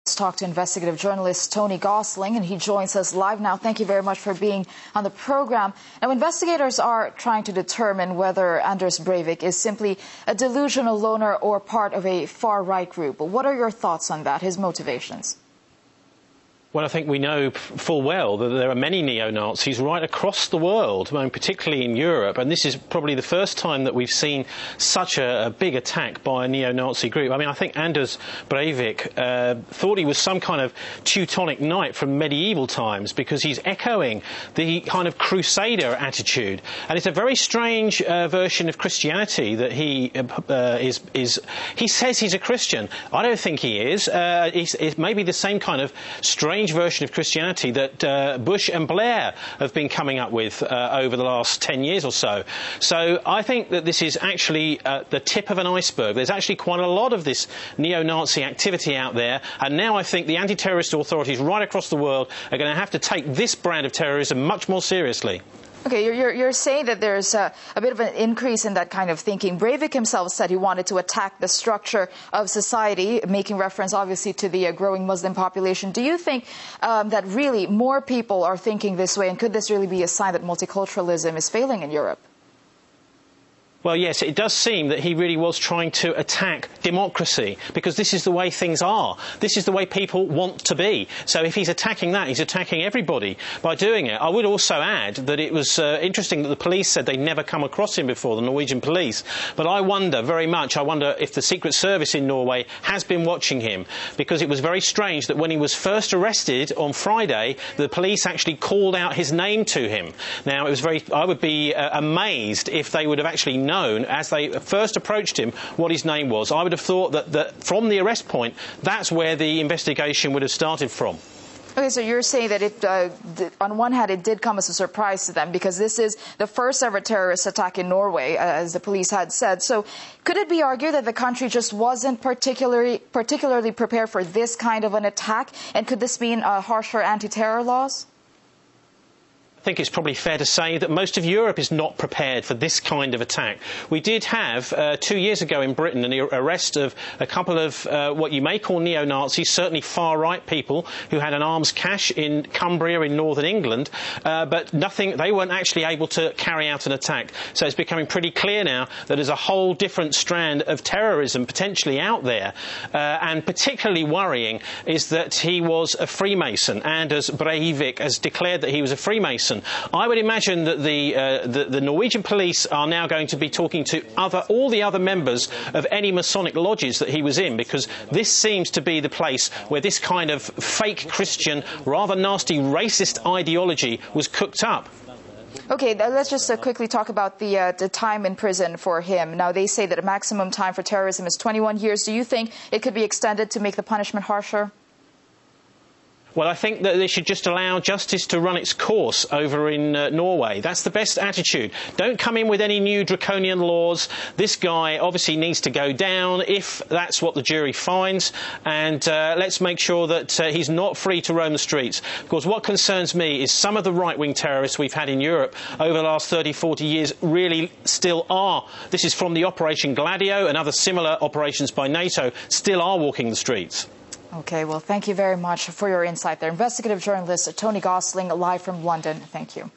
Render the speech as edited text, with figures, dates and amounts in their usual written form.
Let's talk to investigative journalist Tony Gosling, and he joins us live now. Thank you very much for being on the program. Now, investigators are trying to determine whether Anders Breivik is simply a delusional loner or part of a far-right group. What are your thoughts on that, his motivations? Well, I think we know full well that there are many neo-Nazis right across the world, particularly in Europe, and this is probably the first time that we've seen such a big attack by a neo-Nazi group. I mean, I think Anders Breivik thought he was some kind of Teutonic knight from medieval times because he's echoing the kind of crusader attitude. And it's a very strange version of Christianity that he he says he's a Christian. I don't think he is. It's maybe the same kind of strange version of Christianity that Bush and Blair have been coming up with over the last 10 years or so. So I think that this is actually the tip of an iceberg. There's actually quite a lot of this neo-Nazi activity out there, and now I think the anti-terrorist authorities right across the world are going to have to take this brand of terrorism much more seriously. Okay, you're saying that there's a bit of an increase in that kind of thinking. Breivik himself said he wanted to attack the structure of society, making reference obviously to the growing Muslim population. Do you think that really more people are thinking this way, and could this really be a sign that multiculturalism is failing in Europe? Well, yes, it does seem that he really was trying to attack democracy, because this is the way things are. This is the way people want to be. So if he's attacking that, he's attacking everybody by doing it. I would also add that it was interesting that the police said they'd never come across him before, the Norwegian police. But I wonder very much, I wonder if the Secret Service in Norway has been watching him, because it was very strange that when he was first arrested on Friday, the police actually called out his name to him. Now, it was I would be amazed if they would have actually known, as they first approached him, what his name was. I would have thought that from the arrest point, that's where the investigation would have started from. Okay, so you're saying that on one hand, it did come as a surprise to them, because this is the first ever terrorist attack in Norway, as the police had said. So could it be argued that the country just wasn't particularly prepared for this kind of an attack? And could this mean harsher anti-terror laws? I think it's probably fair to say that most of Europe is not prepared for this kind of attack. We did have 2 years ago in Britain an arrest of a couple of what you may call neo-Nazis, certainly far-right people who had an arms cache in Cumbria in northern England, but they weren't actually able to carry out an attack. So it's becoming pretty clear now that there's a whole different strand of terrorism potentially out there. And particularly worrying is that he was a Freemason. Anders Breivik has declared that he was a Freemason. I would imagine that the Norwegian police are now going to be talking to all the other members of any Masonic lodges that he was in, because this seems to be the place where this kind of fake Christian, rather nasty racist ideology was cooked up. Okay, let's just quickly talk about the time in prison for him. Now, they say that a maximum time for terrorism is 21 years. Do you think it could be extended to make the punishment harsher? Well, I think that they should just allow justice to run its course over in Norway. That's the best attitude. Don't come in with any new draconian laws. This guy obviously needs to go down if that's what the jury finds. And let's make sure that he's not free to roam the streets. Because what concerns me is some of the right-wing terrorists we've had in Europe over the last 30, 40 years really still are. This is from the Operation Gladio and other similar operations by NATO, still are walking the streets. Okay, well, thank you very much for your insight there. Investigative journalist Tony Gosling, live from London. Thank you.